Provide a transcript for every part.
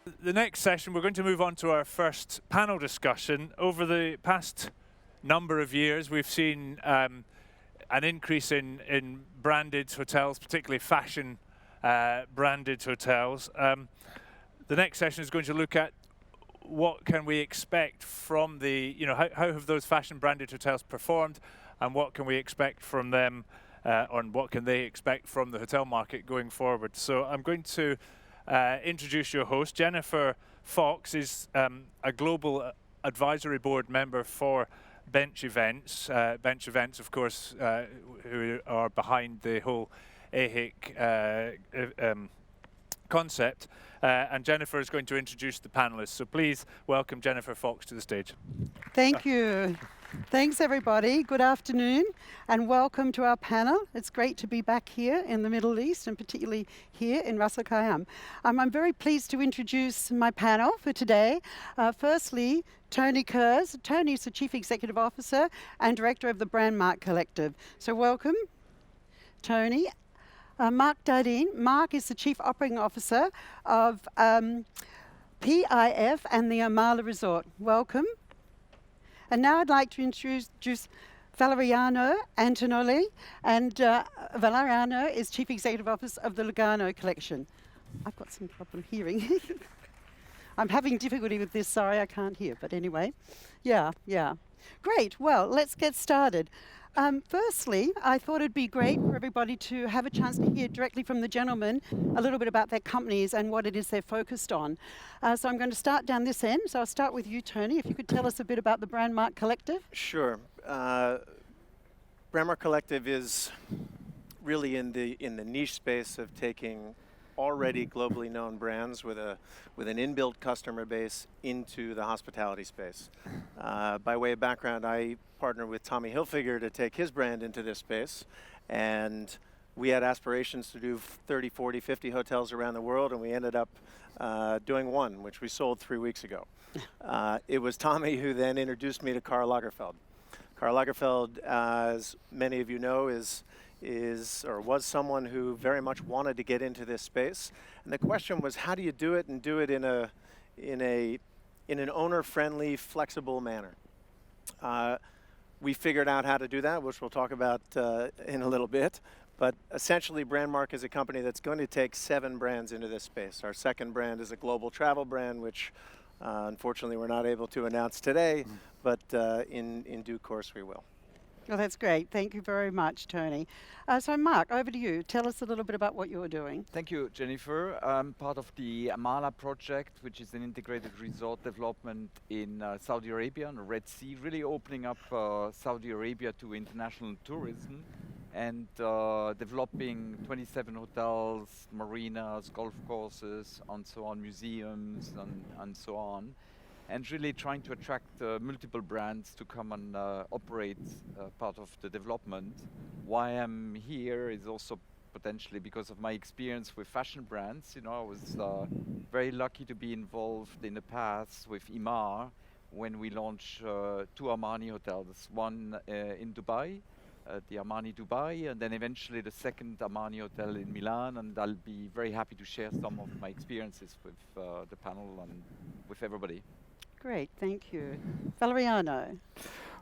The next session, we're going to move on to our first panel discussion. Over the past number of years, we've seen an increase in branded hotels, particularly fashion branded hotels. The next session is going to look at what can we expect from the, how have those fashion branded hotels performed, and what can we expect from them, and what can they expect from the hotel market going forward. So I'm going to introduce your host. Jennifer Fox is a global advisory board member for Bench Events. Bench Events, of course, who are behind the whole AHIC concept. And Jennifer is going to introduce the panelists. So please welcome Jennifer Fox to the stage. Thank you. Thanks, everybody. Good afternoon, and welcome to our panel. It's great to be back here in the Middle East, and particularly here in Ras Al Khaimah. I'm very pleased to introduce my panel for today. Firstly, Tony Kurz. Tony is the Chief Executive Officer and Director of the Brandmark Collective. So welcome, Tony. Marc Dardenne. Marc is the Chief Operating Officer of PIF and the Amaala Resort. Welcome. And now I'd like to introduce Valeriano Antonioli, and Valeriano is Chief Executive Officer of the Lungarno collection. I've got some problem hearing. I'm having difficulty with this, sorry I can't hear, but anyway. Yeah. Great, well, let's get started. Firstly, I thought it'd be great for everybody to have a chance to hear directly from the gentlemen a little bit about their companies and what it is they're focused on. So I'm going to start down this end. So I'll start with you, Tony, if you could tell us a bit about the Brandmark Collective. Sure. Brandmark Collective is really in the niche space of taking already globally known brands with an inbuilt customer base into the hospitality space. By way of background, I partnered with Tommy Hilfiger to take his brand into this space, and we had aspirations to do 30, 40, 50 hotels around the world, and we ended up doing one, which we sold 3 weeks ago. It was Tommy who then introduced me to Karl Lagerfeld. Karl Lagerfeld, as many of you know, was someone who very much wanted to get into this space, and the question was, how do you do it, and do it in an owner-friendly, flexible manner? We figured out how to do that, which we'll talk about in a little bit. But essentially, Brandmark is a company that's going to take 7 brands into this space. Our second brand is a global travel brand, which unfortunately we're not able to announce today, but in due course we will. Well, that's great. Thank you very much, Tony. So, Marc, over to you. Tell us a little bit about what you're doing. Thank you, Jennifer. I'm part of the Amaala project, which is an integrated resort development in Saudi Arabia, on the Red Sea, really opening up Saudi Arabia to international tourism and developing 27 hotels, marinas, golf courses, and so on, museums, and so on. And really trying to attract multiple brands to come and operate part of the development. Why I'm here is also potentially because of my experience with fashion brands. I was very lucky to be involved in the past with Imar when we launched 2 Armani hotels, one in Dubai, the Armani Dubai, and then eventually the second Armani hotel in Milan, and I'll be very happy to share some of my experiences with the panel and with everybody. Great, thank you. Valeriano.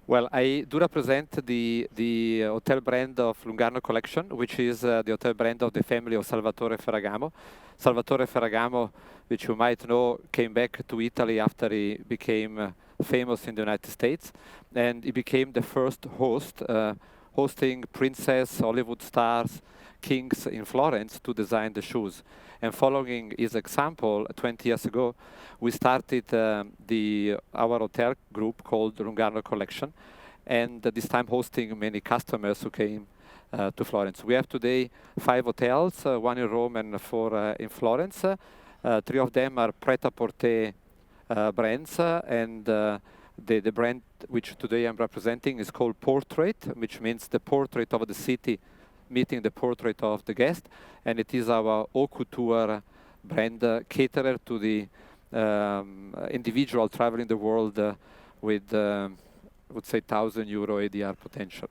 Well, I do represent the hotel brand of Lungarno Collection, which is the hotel brand of the family of Salvatore Ferragamo. Salvatore Ferragamo, which you might know, came back to Italy after he became famous in the United States, and he became the first host, hosting princess, Hollywood stars, kings in Florence to design the shoes. And following his example, 20 years ago, we started our hotel group called Lungarno Collection, and this time hosting many customers who came to Florence. We have today 5 hotels, 1 in Rome and 4 in Florence. 3 of them are pret-a-porter brands, and the brand which today I'm representing is called Portrait, which means the portrait of the city meeting the portrait of the guest, and it is our haute couture brand caterer to the individual traveling the world with, I would say, €1,000 ADR potential.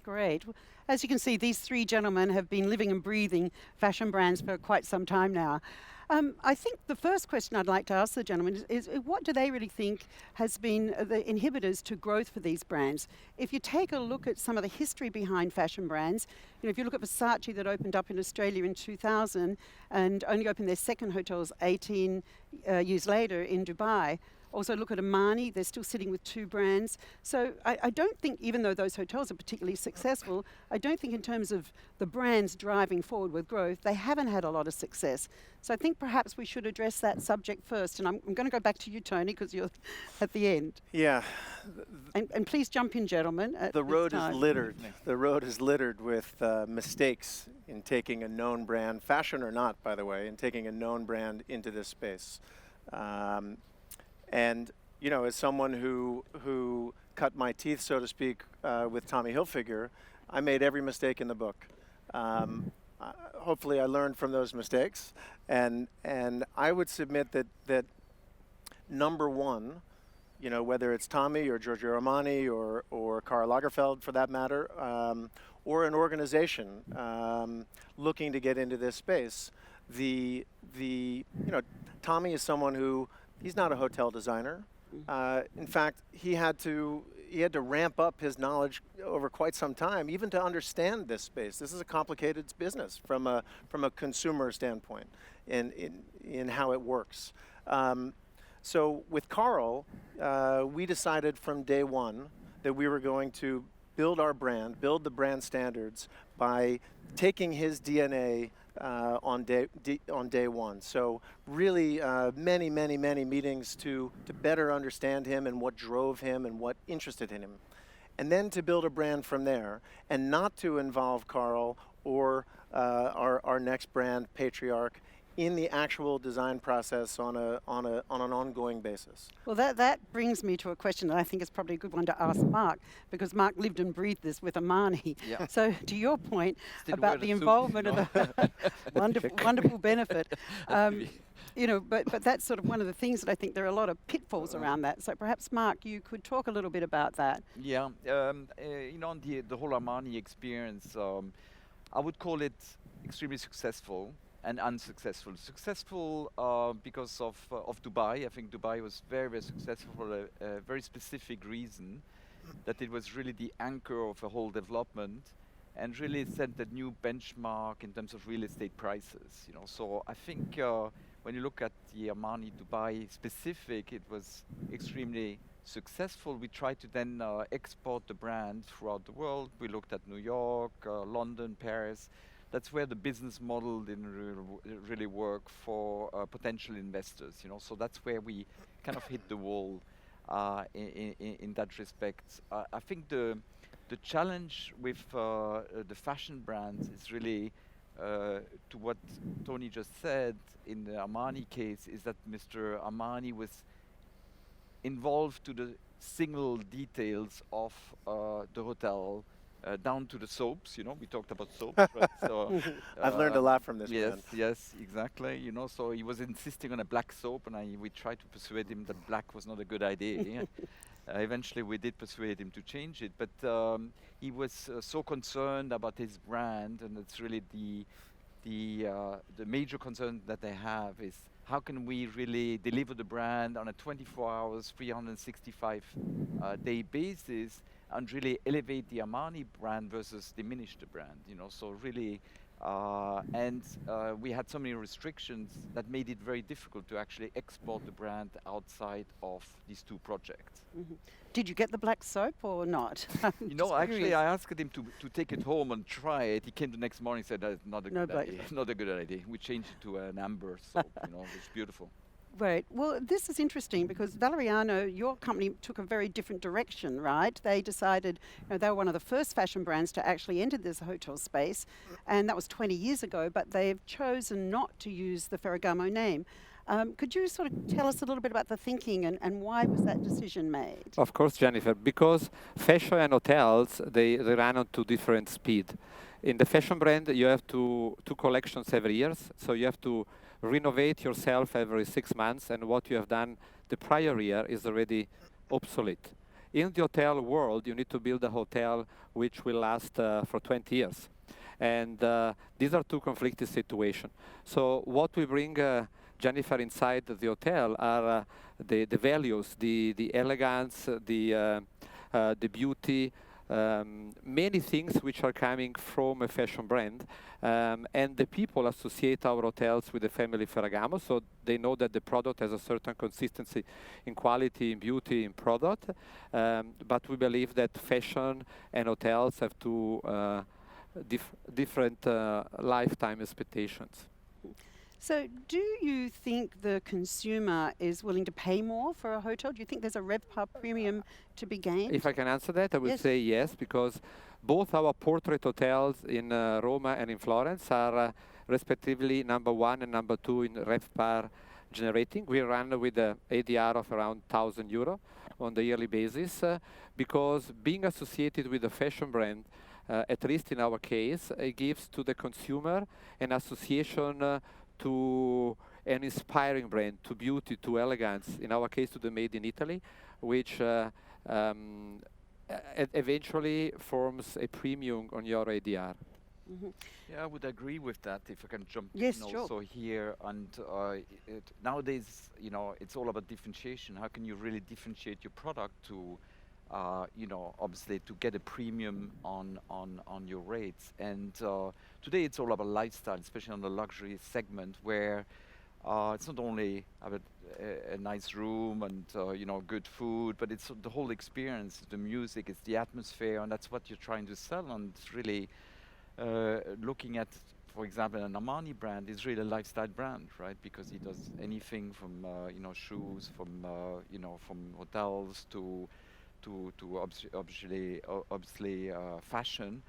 Great. As you can see, these 3 gentlemen have been living and breathing fashion brands for quite some time now. I think the first question I'd like to ask the gentlemen is what do they really think has been the inhibitors to growth for these brands? If you take a look at some of the history behind fashion brands, if you look at Versace that opened up in Australia in 2000 and only opened their second hotels 18 years later in Dubai. Also look at Armani, they're still sitting with 2 brands. So I don't think, even though those hotels are particularly successful, I don't think in terms of the brands driving forward with growth, they haven't had a lot of success. So I think perhaps we should address that subject first. And I'm going to go back to you, Tony, because you're at the end. Yeah. And please jump in, gentlemen. The road is littered. The road is littered with mistakes in taking a known brand, fashion or not, by the way, in taking a known brand into this space. And as someone who cut my teeth, so to speak, with Tommy Hilfiger, I made every mistake in the book. Hopefully, I learned from those mistakes, and I would submit that number one, whether it's Tommy or Giorgio Armani or Karl Lagerfeld, for that matter, or an organization looking to get into this space, Tommy is someone who. He's not a hotel designer. In fact, he had to ramp up his knowledge over quite some time, even to understand this space. This is a complicated business from a consumer standpoint in how it works. So with Karl, we decided from day one that we were going to build our brand, build the brand standards by taking his DNA on day one. So really many meetings to better understand him and what drove him and what interested in him. And then to build a brand from there and not to involve Karl or our next brand, Patriarch, in the actual design process on an ongoing basis. Well, that brings me to a question that I think is probably a good one to ask Marc, because Marc lived and breathed this with Armani. Yeah. So to your point about the involvement of the wonderful benefit, but that's sort of one of the things that I think there are a lot of pitfalls around that. So perhaps Marc, you could talk a little bit about that. Yeah, on the whole Armani experience, I would call it extremely successful. And unsuccessful. Successful because of Dubai. I think Dubai was very, very successful for a very specific reason, that it was really the anchor of a whole development, and really set the new benchmark in terms of real estate prices. So I think when you look at the Armani Dubai specific, it was extremely successful. We tried to then export the brand throughout the world. We looked at New York, London, Paris. That's where the business model didn't really work for potential investors, So that's where we kind of hit the wall in that respect. I think the challenge with the fashion brands is really to what Tony just said in the Armani case, is that Mr. Armani was involved to the single details of the hotel. Down to the soaps, we talked about soaps, right? So, I've learned a lot from this man. Yes, exactly. So he was insisting on a black soap, and we tried to persuade him that black was not a good idea. Eventually, we did persuade him to change it, but he was so concerned about his brand, and it's really the major concern that they have is how can we really deliver the brand on a 24 hours, 365 day basis, and really elevate the Armani brand versus diminish the brand, So really, we had so many restrictions that made it very difficult to actually export the brand outside of these 2 projects. Mm-hmm. Did you get the black soap or not? Actually, I asked him to take it home and try it. He came the next morning and said, that's not a good idea. Not a good idea. We changed it to an amber soap, It's beautiful. Right. Well, this is interesting because Valeriano, your company took a very different direction, right? They decided, they were one of the first fashion brands to actually enter this hotel space, and that was 20 years ago, but they've chosen not to use the Ferragamo name. Could you sort of tell us a little bit about the thinking and why was that decision made? Of course, Jennifer, because fashion and hotels, they run on 2 different speed. In the fashion brand, you have two collections every year, so you have to renovate yourself every 6 months, and what you have done the prior year is already obsolete. In the hotel world, you need to build a hotel which will last for 20 years. And these are 2 conflicting situations. So what we bring Jennifer, inside the hotel are the values, the elegance, the beauty, many things which are coming from a fashion brand, and the people associate our hotels with the family Ferragamo, so they know that the product has a certain consistency in quality, in beauty, in product, but we believe that fashion and hotels have two different lifetime expectations. So do you think the consumer is willing to pay more for a hotel? Do you think there's a RevPAR premium to be gained? If I can answer that, I would Yes. say yes, because both our portrait hotels in Roma and in Florence are respectively number 1 and number 2 in RevPAR generating. We run with an ADR of around €1,000 on the yearly basis, because being associated with a fashion brand, at least in our case, it gives to the consumer an association to an inspiring brand, to beauty, to elegance, in our case to the made in Italy, which eventually forms a premium on your ADR. Mm-hmm. Yeah, I would agree with that, if I can jump Yes, in sure. also here. And nowadays, it's all about differentiation. How can you really differentiate your product to, obviously to get a premium on your rates? And today it's all about lifestyle, especially on the luxury segment, where it's not only about a nice room and good food, but it's the whole experience, the music, it's the atmosphere, and that's what you're trying to sell. And it's really looking at, for example, an Armani brand is really a lifestyle brand, right? Because he does anything from shoes, from hotels to obviously fashion.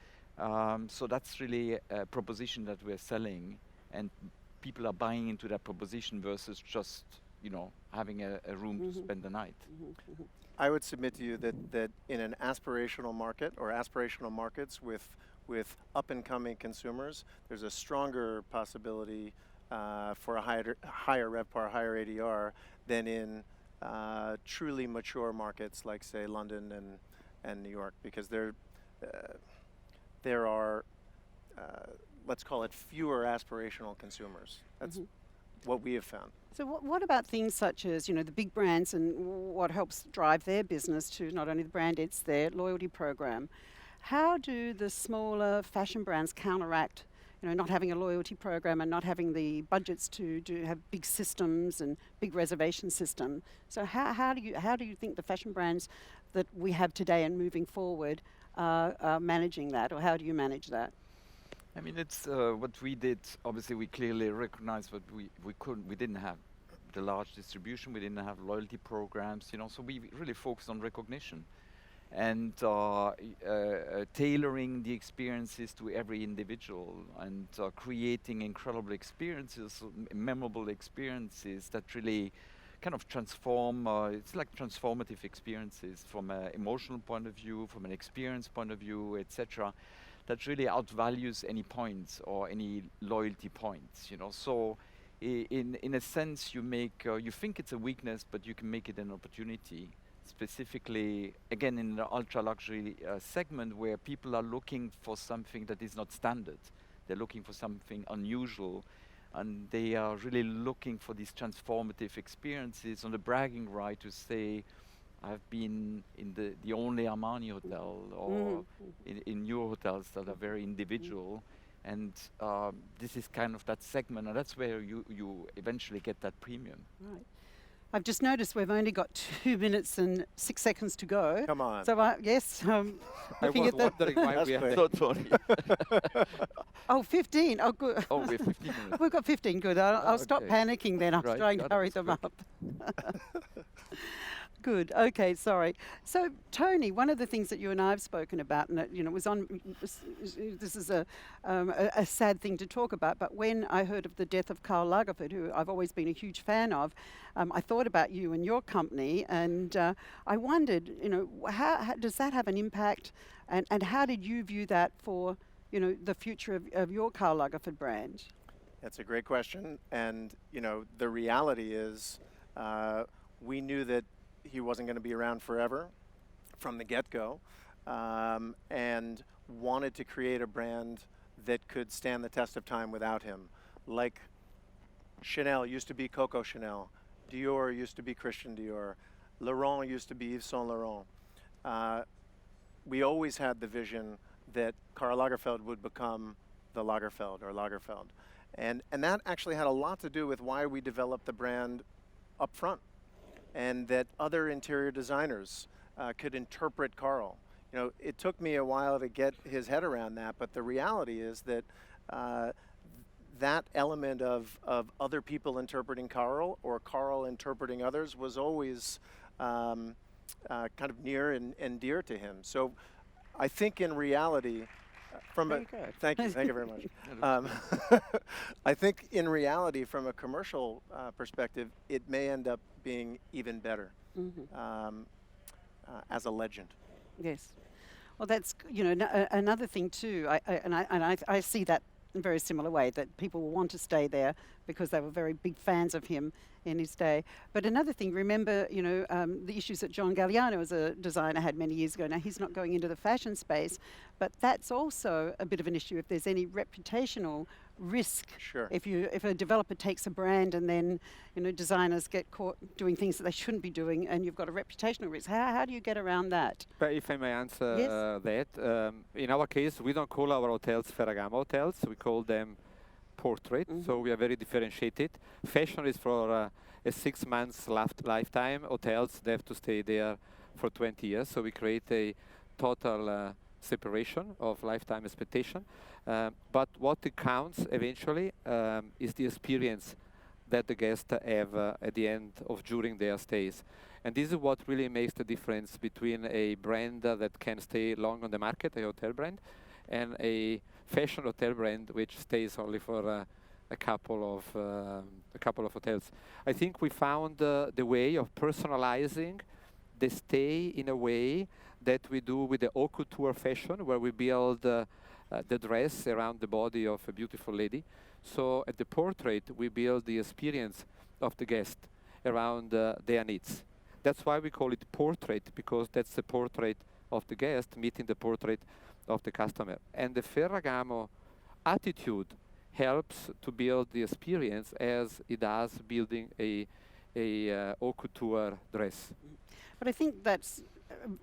So that's really a proposition that we're selling, and people are buying into that proposition versus just having a room to spend the night. Mm-hmm. I would submit to you that in an aspirational market or aspirational markets with up-and-coming consumers, there's a stronger possibility for a higher RevPAR, higher ADR than in truly mature markets like, say, London and New York, because there are, let's call it, fewer aspirational consumers. That's what we have found. So what about things such as, the big brands and what helps drive their business to not only the brand, it's their loyalty program. How do the smaller fashion brands counteract, not having a loyalty program and not having the budgets to have big systems and big reservation system? So how do you think the fashion brands that we have today and moving forward are managing that, or how do you manage that? I mean, it's what we did. Obviously, we clearly recognized what we didn't have the large distribution, we didn't have loyalty programs, so we really focused on recognition and tailoring the experiences to every individual, and creating incredible experiences, memorable experiences that really kind of transform. It's like transformative experiences from an emotional point of view, from an experience point of view, etc. That really outvalues any points or any loyalty points. So in a sense, you think it's a weakness, but you can make it an opportunity. Specifically, again, in the ultra luxury segment, where people are looking for something that is not standard. They're looking for something unusual, and they are really looking for these transformative experiences on the bragging right to say, I've been in the only Armani hotel, or in your hotels that are very individual, and this is kind of that segment, and that's where you eventually get that premium. Right. I've just noticed we've only got 2 minutes and 6 seconds to go. Come on. So yes, I looking was at the wondering why we have So sorry. 15. Oh, good. Oh, we have 15 minutes. We've got 15. Good. I'll stop Okay. panicking then. I'll Right, try and got it. hurry them up. Good. Okay. Sorry. So, Tony, one of the things that you and I have spoken about, and it was on. This is a sad thing to talk about. But when I heard of the death of Karl Lagerfeld, who I've always been a huge fan of, I thought about you and your company, and I wondered, how does that have an impact, and how did you view that for, the future of your Karl Lagerfeld brand? That's a great question, and the reality is, we knew that he wasn't going to be around forever from the get-go, and wanted to create a brand that could stand the test of time without him, like Chanel used to be Coco Chanel. Dior used to be Christian Dior. Laurent used to be Yves Saint Laurent. We always had the vision that Karl Lagerfeld would become the Lagerfeld or Lagerfeld. And that actually had a lot to do with why we developed the brand up front, and that other interior designers could interpret Karl. You know, it took me a while to get his head around that, but the reality is that that element of other people interpreting Karl or Karl interpreting others was always kind of near and dear to him. So I think in reality, thank you very much. I think in reality, from a commercial perspective, it may end up being even better as a legend. Yes. Well, that's, you know, another thing too, I see that in a very similar way, that people will want to stay there because they were very big fans of him in his day. But another thing, remember, you know, the issues that John Galliano as a designer had many years ago. Now he's not going into the fashion space, but that's also a bit of an issue if there's any reputational risk. Sure. If a developer takes a brand and then, you know, designers get caught doing things that they shouldn't be doing, and you've got a reputational risk. How do you get around that? But if I may answer Yes. that, in our case, we don't call our hotels Ferragamo hotels. We call them portrait. So we are very differentiated. Fashion is for a 6 months lifetime. Hotels, they have to stay there for 20 years. So we create a total separation of lifetime expectation. But what it counts eventually is the experience that the guests have at the end of during their stays. And this is what really makes the difference between a brand that can stay long on the market, a hotel brand, and a fashion hotel brand which stays only for a couple of hotels. I think we found the way of personalizing the stay in a way that we do with the haute couture fashion, where we build the dress around the body of a beautiful lady. So at the portrait, we build the experience of the guest around their needs. That's why we call it portrait, because that's the portrait of the guest meeting the portrait of the customer. And the Ferragamo attitude helps to build the experience as it does building a haute couture dress. But I think that's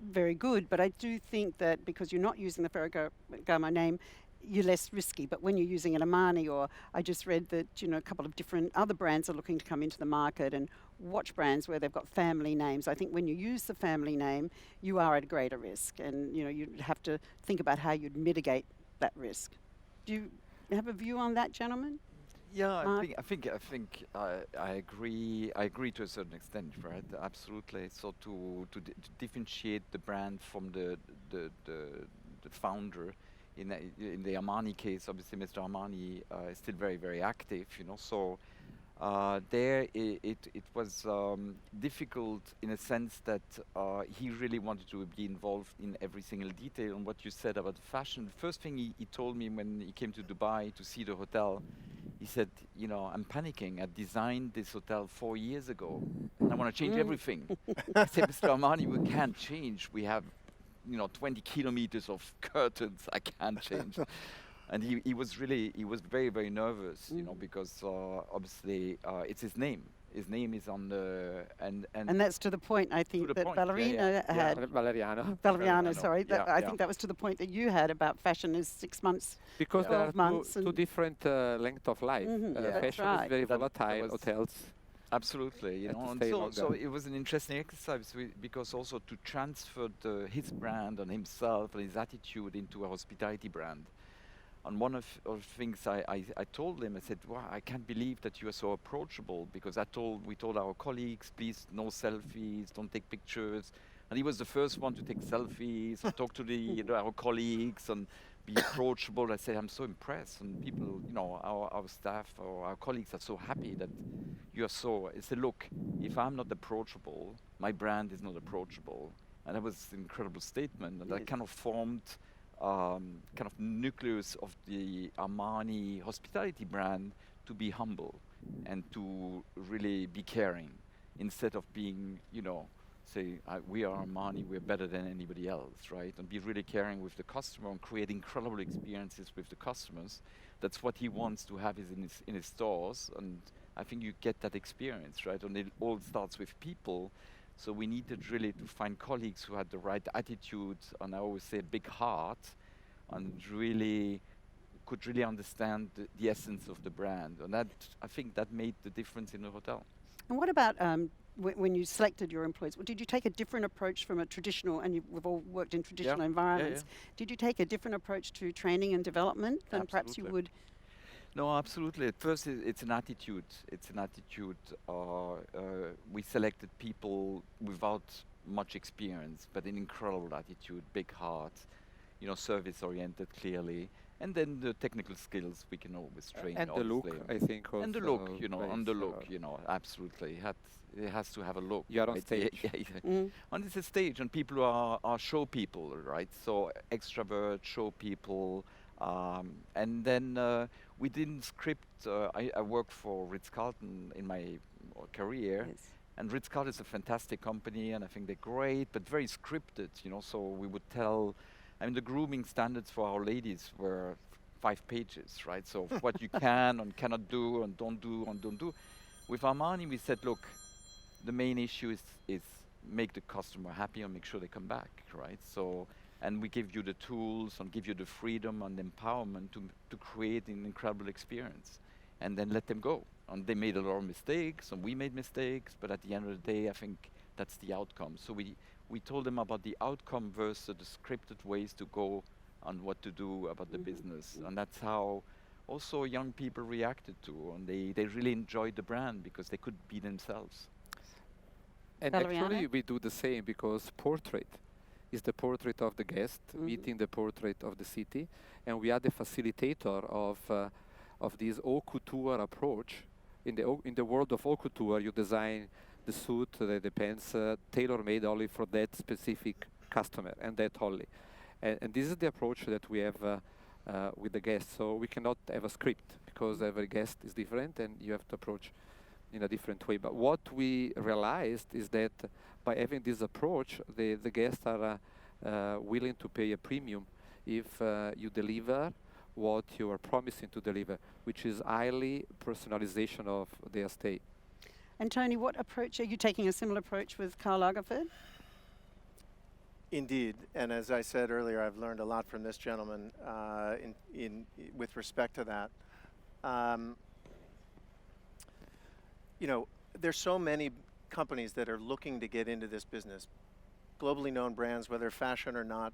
very good, but I do think that because you're not using the Ferragamo name, you're less risky. But when you're using an Armani, or I just read that, you know, a couple of different other brands are looking to come into the market, and watch brands where they've got family names. I think when you use the family name, you are at a greater risk, and, you know, you'd have to think about how you'd mitigate that risk. Do you have a view on that, gentlemen? Yeah, Marc? I think I agree. I agree to a certain extent, right? Absolutely. So to differentiate the brand from the founder, in the Armani case, obviously Mr. Armani is still very active, you know. So there it was difficult in a sense that he really wanted to be involved in every single detail. And what you said about fashion, the first thing he told me when he came to Dubai to see the hotel, he said, you know, I'm panicking. I designed this hotel 4 years ago, and I want to change everything. I said, Mr. Armani, we can't change. We have, you know, 20 kilometers of curtains. I can't change. And he was very nervous, you know, because obviously it's his name. His name is on the and that's to the point, I think, that Valeriano had. Valeriano. Sorry. I think that was to the point that you had about fashion is 6 months, because there are 12 months. two different length of life. Fashion is very volatile. Hotels. Absolutely, you know, and so it was an interesting exercise because also to transfer his brand and himself and his attitude into a hospitality brand. And one of the things I told him, I said, wow, I can't believe that you are so approachable, because we told our colleagues, please, no selfies, don't take pictures. And he was the first one to take selfies and talk to our colleagues and be approachable. I said, I'm so impressed. And people, you know, our staff or our colleagues are so happy that you are so. I said, look, if I'm not approachable, my brand is not approachable. And that was an incredible statement. And that kind of formed kind of nucleus of the Armani hospitality brand, to be humble and to really be caring, instead of being, you know, say, we are Armani, we're better than anybody else, right? And be really caring with the customer and create incredible experiences with the customers. That's what he wants to have in his stores, and I think you get that experience, right? And it all starts with people. So we needed really to find colleagues who had the right attitude, and I always say big heart, and really could really understand the essence of the brand. And that, I think that made the difference in the hotel. And what about when you selected your employees? Did you take a different approach from a traditional, and we've all worked in traditional environments, did you take a different approach to training and development than perhaps you would? No, absolutely. At first, it's an attitude. It's an attitude. We selected people without much experience, but an incredible attitude, big heart, you know, service-oriented clearly. And then the technical skills we can always train. And the look, I think. And the look, you know, on the look, you know, absolutely. It has to have a look. You're on stage. And it's a stage, and people are show people, right? So extrovert, show people. And then we didn't script. I worked for Ritz-Carlton in my career. Yes. And Ritz-Carlton is a fantastic company, and I think they're great, but very scripted, you know. So we would tell, I mean, the grooming standards for our ladies were 5 pages, right? So what you can and cannot do and don't do and don't do. With Armani, we said, look, the main issue is make the customer happy and make sure they come back, right? So, and we give you the tools and give you the freedom and empowerment to create an incredible experience, and then let them go. And they made a lot of mistakes, and we made mistakes, but at the end of the day, I think that's the outcome. So we told them about the outcome versus the scripted ways to go and what to do about the business. And that's how also young people reacted to, and they really enjoyed the brand because they could be themselves. And actually we do the same, because portrait is the portrait of the guest, meeting the portrait of the city, and we are the facilitator of this haute couture approach. In the world of haute couture, you design the suit, the pants, tailor-made only for that specific customer, and that only. And this is the approach that we have with the guests. So we cannot have a script, because every guest is different, and you have to approach in a different way. But what we realized is that by having this approach, the guests are willing to pay a premium if you deliver what you are promising to deliver, which is highly personalization of their stay. And Tony, what approach, are you taking a similar approach with Karl Lagerfeld? Indeed, and as I said earlier, I've learned a lot from this gentleman with respect to that. You know, there's so many companies that are looking to get into this business, globally known brands, whether fashion or not,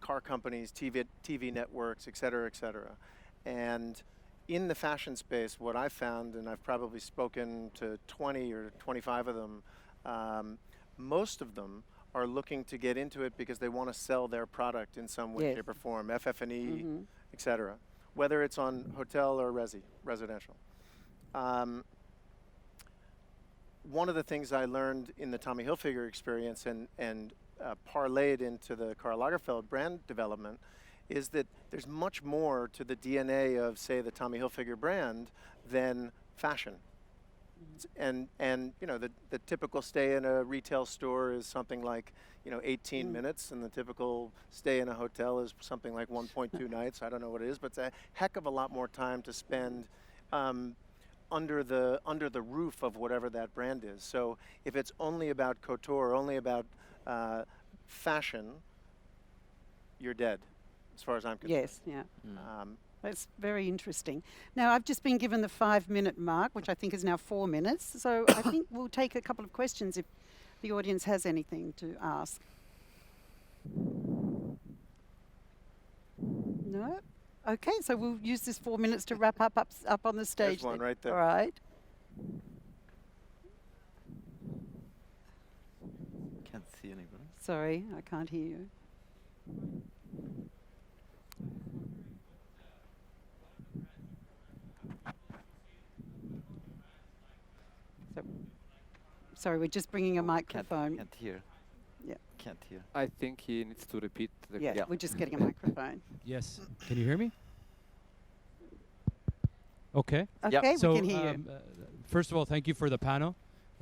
car companies, TV networks, et cetera, et cetera. And in the fashion space, what I've found, and I've probably spoken to 20 or 25 of them, most of them are looking to get into it because they want to sell their product in some way, shape, or form, FF&E, et cetera, whether it's on hotel or residential. One of the things I learned in the Tommy Hilfiger experience and parlayed into the Karl Lagerfeld brand development is that there's much more to the DNA of, say, the Tommy Hilfiger brand than fashion. And you know, the typical stay in a retail store is something like, you know, 18 minutes, and the typical stay in a hotel is something like 1.2 nights. I don't know what it is, but it's a heck of a lot more time to spend under the roof of whatever that brand is. So if it's only about couture, only about fashion, you're dead, as far as I'm concerned. Yes, yeah. That's very interesting. Now, I've just been given the 5-minute mark, which I think is now 4 minutes. So I think we'll take a couple of questions if the audience has anything to ask. No? Okay, so we'll use this 4 minutes to wrap up on the stage. There's one right there. All right. Can't see anybody. Sorry, I can't hear you. Sorry, we're just bringing a microphone. Can't hear. Yeah. Can't hear. I think he needs to repeat the Yeah, we're just getting a microphone. Yes. Can you hear me? Okay. Okay, So, we can hear you. first of all, thank you for the panel.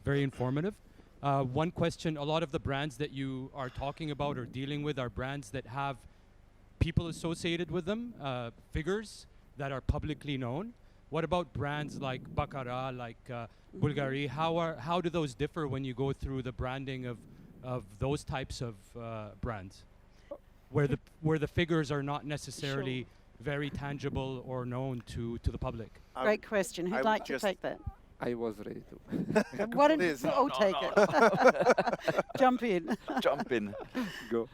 Very informative. One question, a lot of the brands that you are talking about or dealing with are brands that have people associated with them, figures that are publicly known. What about brands like Baccarat, like Bulgari? How do those differ when you go through the branding of those types of brands, where the figures are not necessarily very tangible or known to the public? Great question. Who'd like to take that? I was ready to. Why don't you all take it? Jump in. Jump in. Go.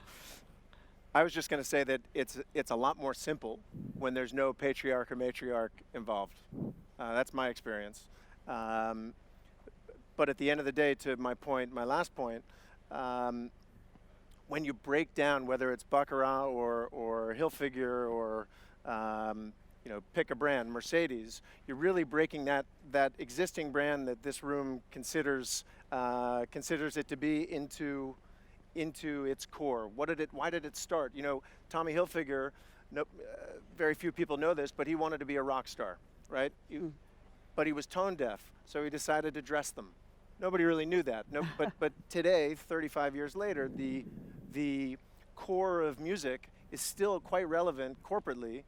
I was just going to say that it's a lot more simple when there's no patriarch or matriarch involved. That's my experience. But at the end of the day, to my last point, when you break down whether it's Baccarat or Hilfiger or pick a brand, Mercedes, you're really breaking that existing brand that this room considers it to be into its core. Why did it start? Tommy Hilfiger, very few people know this, but he wanted to be a rock star, right? But he was tone deaf, so he decided to dress them. Nobody really knew that. But today, 35 years later, the core of music is still quite relevant corporately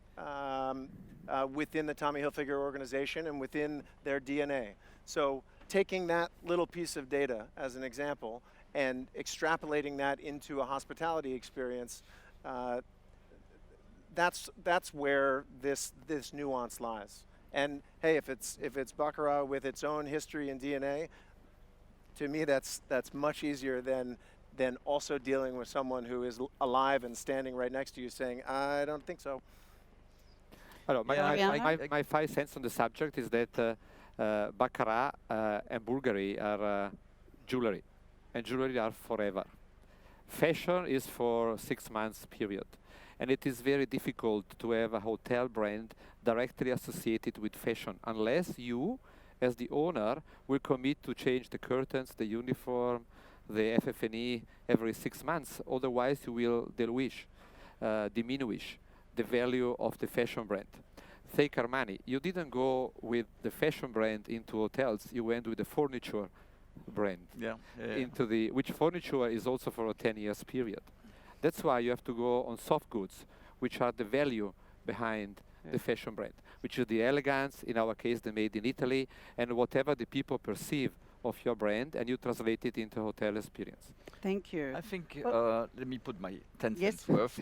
within the Tommy Hilfiger organization and within their DNA. So taking that little piece of data as an example and extrapolating that into a hospitality experience, that's where this nuance lies. And hey, if it's Baccarat with its own history and DNA, to me that's much easier than also dealing with someone who is alive and standing right next to you saying, I don't think so. My 5 cents on the subject is that Baccarat and Bulgari are jewelry, and jewelry are forever. Fashion is for 6 months period, and it is very difficult to have a hotel brand directly associated with fashion unless you, as the owner, will commit to change the curtains, the uniform, the FF&E every 6 months. Otherwise, you will diminish the value of the fashion brand. Take Armani. You didn't go with the fashion brand into hotels. You went with the furniture brand which furniture is also for a 10 years period. That's why you have to go on soft goods, which are the value behind the fashion brand, which is the elegance, in our case, the made in Italy, and whatever the people perceive of your brand, and you translate it into hotel experience. Thank you. I think, let me put my 10 Yes. cents worth.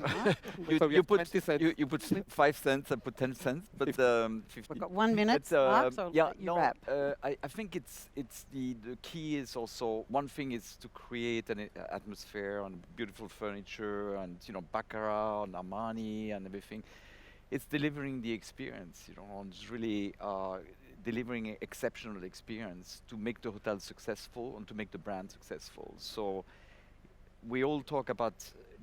you put 5 cents, I put 10 cents, but 50. We've got 1 minute, Marc, so let you wrap. I think it's the key is also, one thing is to create an atmosphere on beautiful furniture and, Baccarat and Armani and everything. It's delivering the experience, and it's really delivering an exceptional experience to make the hotel successful and to make the brand successful. So we all talk about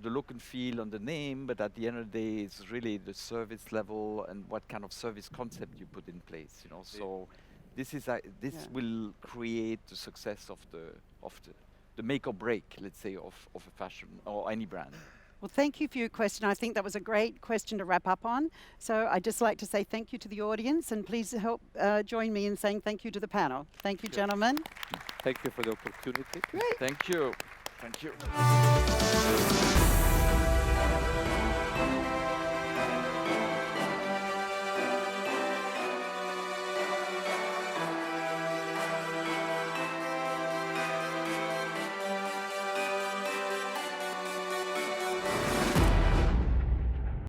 the look and feel on the name, but at the end of the day, it's really the service level and what kind of service concept you put in place. So this will create the success of the make or break, let's say, of a fashion or any brand. Well, thank you for your question. I think that was a great question to wrap up on. So I'd just like to say thank you to the audience, and please help join me in saying thank you to the panel. Thank you, gentlemen. Thank you for the opportunity. Great. Thank you. Thank you.